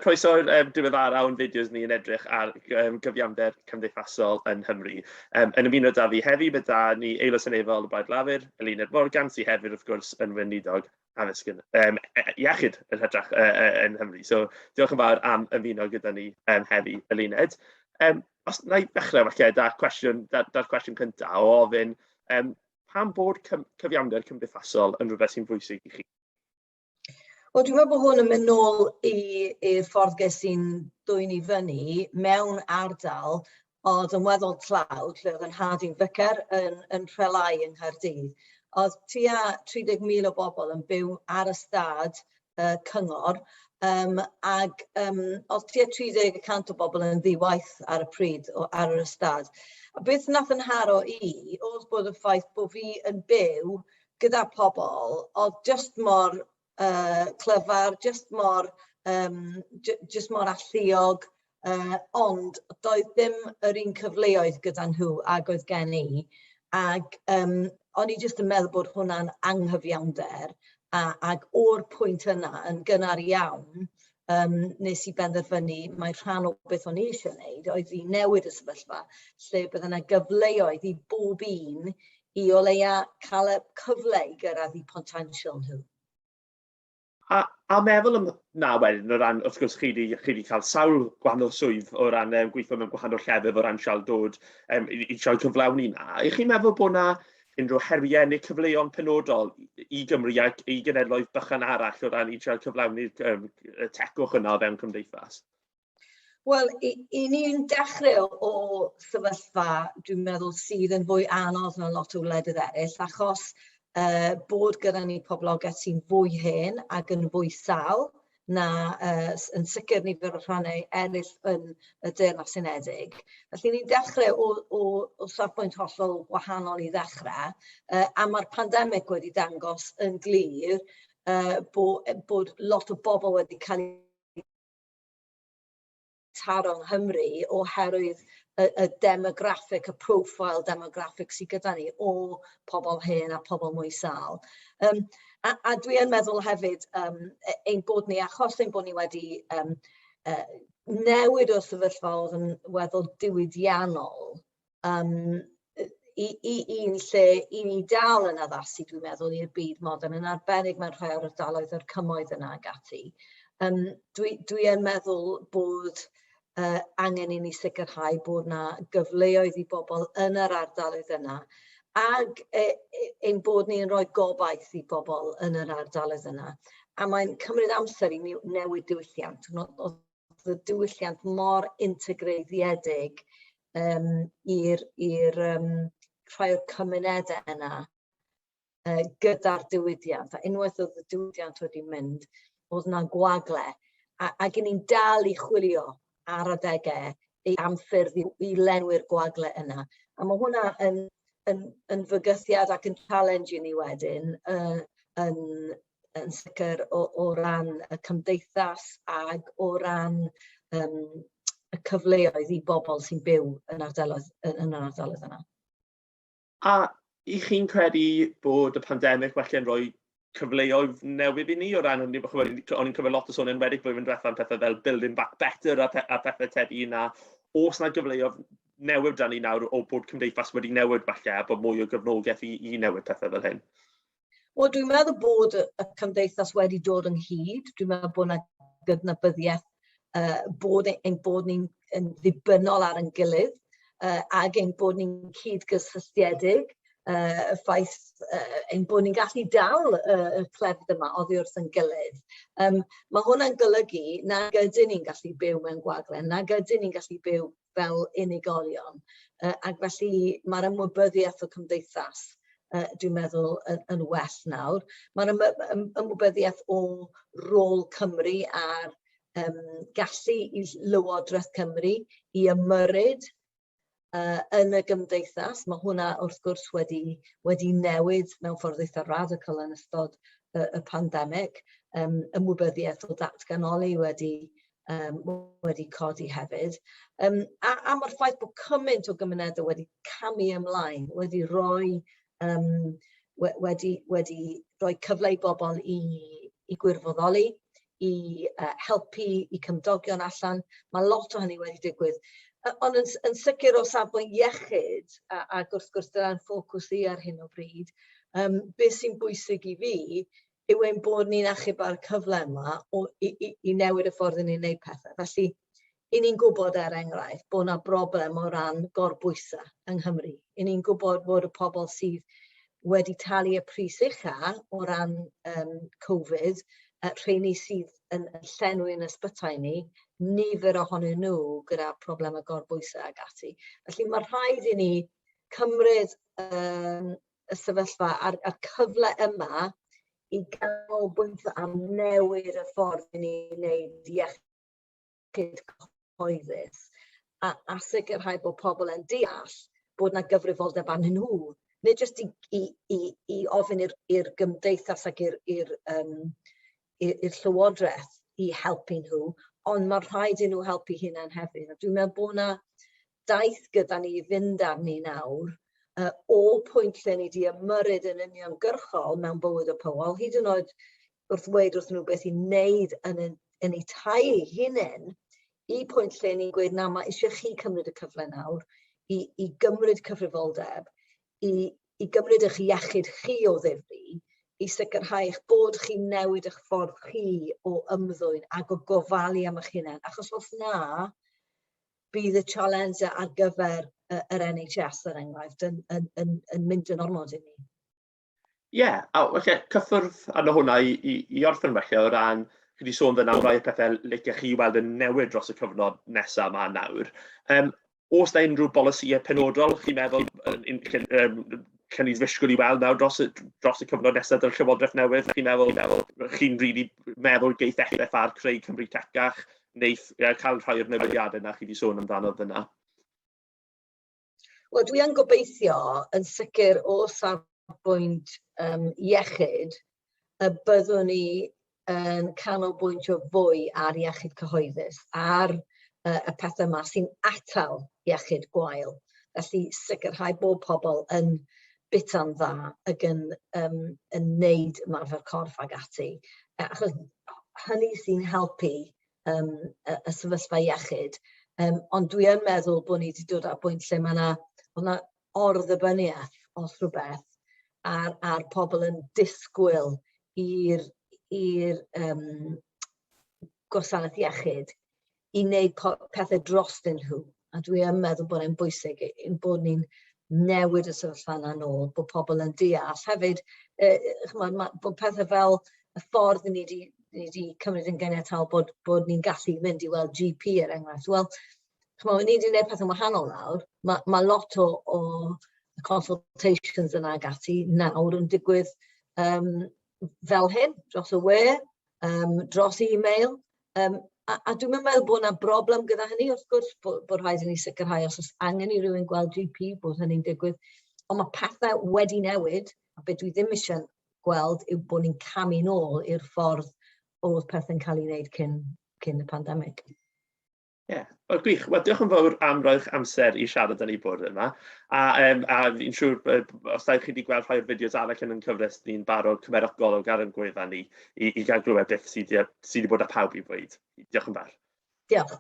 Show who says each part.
Speaker 1: Croeso diweddara o'n fideos ni yn edrych ar gyfiawnder cymdeithasol yn Nghymru. Yn ymuno da fi heddi, bydd da ni Aelod Seneddol y Blaid Lafur, Eluned Morgan, sydd hefyd wrth gwrs yn weinidog addysg iechyd yn hytrach yn Nghymru. So diolch yn fawr am ymuno gyda ni heddi, Eluned. Os na i ddechrau falle da'r cwestiwn cyntaf o ofyn, pam bod cyfiawnder cymdeithasol yn rhywbeth sy'n bwysig i chi?
Speaker 2: Wel, dwi'n meddwl bod hwn yn mynd nôl i'r ffordd ges i'n dwy'n i fyny mewn ardal oedd yn weddol tlawd, lle oedd yn had i'n fycer yn Rhelai yng Nghaerdydd. Oedd tua 30,000 o bobl yn byw ar ystad cyngor, ac oedd tua 30% o bobl yn ddiwaith ar y pryd ar yr ystad. A beth nath yn haro i oedd bod y ffaith bod fi yn byw gyda pobl oedd just mor clyfar, just mor alluog, ond doedd ddim yr un cyfleoedd gyda nhw ag oedd gen i. Ac o'n i just yn meddwl bod hwnna'n anghyfiawnder, ac o'r pwynt yna yn gynnar iawn, nes i benderfynu mae rhan o beth o'n i eisiau gwneud oedd i newid y sefyllfa, lle bydd yna gyfleoedd i bob un i o leia cael y cyfle i gyrraedd i potensial nhw.
Speaker 1: A meddwl yna wedyn, o ran, wrth gwrs, chi wedi cael sawl gwahanol swydd o ran gweithio mewn gwahanol llefydd o ran siarad dod i siarad cyflawni yna. Ych chi'n meddwl bod yna unrhyw heriau neu cyfleoedd penodol i Gymru ac i genedloedd bychan arall o ran i siarad cyflawni'r tegwch yna o fewn cymdeithas?
Speaker 2: Wel, i ni'n dechrau o sefyllfa, dwi'n meddwl sydd yn fwy anodd na lot o wledydd eraill, achos bod gyda ni poblogaeth sy'n fwy hen ac yn fwy sal na yn sicr nifer o rhannau eraill yn y Deyrnas Unedig. Felly ni'n dechrau o safbwynt hollol wahanol i ddechrau, a mae'r pandemig wedi dangos yn glir bod lot o bobl wedi cael eu taro yng Nghymru oherwydd y demographic, y profile demographic sydd gyda ni o pobl hen a pobl mwy sal. A dwi yn meddwl hefyd ein bod ni, achos ein bod ni wedi newid o sefyllfa oedd yn weddol diwydiannol, i un lle i ni dal yn addasu, dwi'n meddwl, i'r byd modern, yn arbennig mewn rhai o'r ardaloedd o'r cymoedd yna ag ati. Dwi yn meddwl bod angen i ni sicrhau bod yna gyfleoedd i bobl yn yr ardaloedd yna, ac ein bod ni'n rhoi gobaith i bobl yn yr ardaloedd yna. A mae'n cymryd amser i ni newid diwylliant. Oedd y diwylliant mor integreiddiedig i'r rhai o'r cymunedau yna gyda'r diwydiant. A unwaith oedd y diwydiant wedi mynd, oedd yna gwagle, ac i ni'n dal i chwilio ar adegau am ffyrdd i lenwi'r gwagle yna. A mae hwnna yn fygythiad ac yn challenge i ni wedyn yn sicr o ran y cymdeithas ac o ran y cyfleoedd i bobl sy'n byw yn yr ardaloedd yna.
Speaker 1: A i chi'n credu bod y pandemig felly'n rhoi cyfleoedd newydd i ni o ran, o'n i'n cymryd lot o sôn yn wedi blwyddyn diwethaf am pethau fel building back better a pethau tebyg yna. Oes yna gyfleoedd newydd dan ni nawr o bod cymdeithas wedi newid falle a bod mwy o gefnogaeth i newid pethau fel hyn?
Speaker 2: Wel, dwi'n meddwl bod y cymdeithas wedi dod ynghyd. Dwi'n meddwl bod yna gydnabyddiaeth bod ni'n ddibynnol ar ein gilydd ac ein bod ni'n cydgysylltiedig. Y ffaith ein bod ni'n gallu dal y clefyd yma oddi wrth yn gilydd. Mae hwnna'n golygu na ydyn ni'n gallu byw mewn gwaglen, na ydyn ni'n gallu byw fel unigolion. Ac felly mae'r ymwybyddiaeth o cymdeithas, dwi'n meddwl, yn well nawr. Mae'r ymwybyddiaeth o rôl Cymru a'r gallu i Lywodraeth Cymru i ymyrryd yn y gymdeithas. Mae hwnna wrth gwrs wedi newid mewn ffordd eitha radical yn ystod y pandemig. Ymwybyddiaeth o datganoli wedi codi hefyd. A mae'r ffaith bod cymaint o gymunedau wedi camu ymlaen, wedi rhoi cyfle i bobl i gwirfoddoli, helpu i cymdogion allan. Mae lot o hynny wedi digwydd. Ond yn sicr o safbwynt iechyd, ac wrth gwrs dyna'n ffocws i ar hyn o bryd, beth sy'n bwysig i fi yw ein bod ni'n achub ar cyfle yma i newid y ffordd ni'n gwneud pethau. Felly, i ni'n gwybod enghraifft bod yna broblem o ran gorbwysau yng Nghymru. I ni'n gwybod bod y pobl sydd wedi talu y pris ucha o ran Covid, rheini sydd yn llenwi yn ysbytai ni, nifer ohonyn nhw gyda problemau gorbwysau ag ati. Felly mae rhaid i ni cymryd y sefyllfa a'r cyfle yma i ganolbwyntio am newid y ffordd i ni wneud iechyd cyhoeddus a sicrhau bod pobl yn deall bod yna gyfrifoldeb arnyn nhw. Nid jyst i ofyn i'r gymdeithas ac i'r llywodraeth i helpu nhw, ond mae rhaid i nhw helpu hunain hefyd. Dwi'n meddwl bod yna daith gyda ni i fynd arni nawr o pwynt lle ni wedi ymyrryd yn uniongyrchol mewn bywyd y pobl, hyd yn oed wrth ddweud wrth nhw beth i wneud yn eu tai eu hunain, i pwynt lle ni'n gweud na mae eisiau chi cymryd y cyfle nawr i gymryd cyfrifoldeb, i gymryd eich iechyd chi o ddifri, i sicrhau eich bod chi'n newid eich ffordd chi o ymddwyn ac o gofalu am eich hunain. Achos os na, bydd y challenge ar gyfer yr NHS er enghraifft yn mynd yn ormod i ni.
Speaker 1: Ie, a cyffwrdd arno hwnna i orffen felly o ran, chi wedi sôn fyna am rai pethau licech chi weld yn newid dros y cyfnod nesaf yma nawr. Oes da unrhyw bolisïau penodol chi'n meddwl cyn i ddisgwyl i weld nawr dros y cyfnod nesaf dy'r Llywodraeth newydd? Chi'n meddwl chi'n rili meddwl geith effaith ar creu Cymru tecach neu cael rhai o'r newidiadau yna chi wedi sôn amdano fyna?
Speaker 2: Wel, dwi yn gobeithio yn sicr o safbwynt iechyd y byddwn ni yn canolbwyntio fwy ar iechyd cyhoeddus, ar y pethau yma sy'n atal iechyd gwael. Felly sicrhau bod pobl yn bita'n dda ac yn wneud ymarfer corff ag ati. Achos hynny sy'n helpu y sefyllfa iechyd. Ond dwi yn meddwl bod ni wedi dod at bwynt lle mae yna orddybyniaeth os rhywbeth a'r pobl yn disgwyl i'r gwasanaeth iechyd i wneud pethau drostyn nhw. A dwi yn meddwl bod e'n bwysig bod ni'n newid y sefyllfa yna nôl, bod pobl yn deall. Hefyd, bod pethau fel y ffordd ni wedi cymryd yn geniatal bod ni'n gallu mynd i weld GP er enghraifft. Wel, ni wedi gwneud pethau wahanol nawr. Mae lot o consultations yna ag ati nawr yn digwydd fel hyn, dros y we, dros e-mail. A dwi'n meddwl bod yna broblem gyda hynny, wrth gwrs, bod rhaid i ni sicrhau os oes angen i rywun gweld GP bod hynny'n digwydd. Ond mae pethau wedi newid, a beth dwi ddim eisiau gweld yw bod ni'n camu nôl i'r ffordd oedd pethau'n cael ei wneud cyn y pandemig.
Speaker 1: Ie, wel gwych. Wel, diolch yn fawr am roi'ch amser i siarad yn ei bwrdd yma. A fi'n siŵr, os da chi wedi gweld rhai o'r fideos arall yn cyfres, ni'n barod cymerwch golwg ar ein gwefan ni i gael glywed beth sydd wedi bod â pawb i ddweud. Diolch yn fawr.
Speaker 2: Diolch.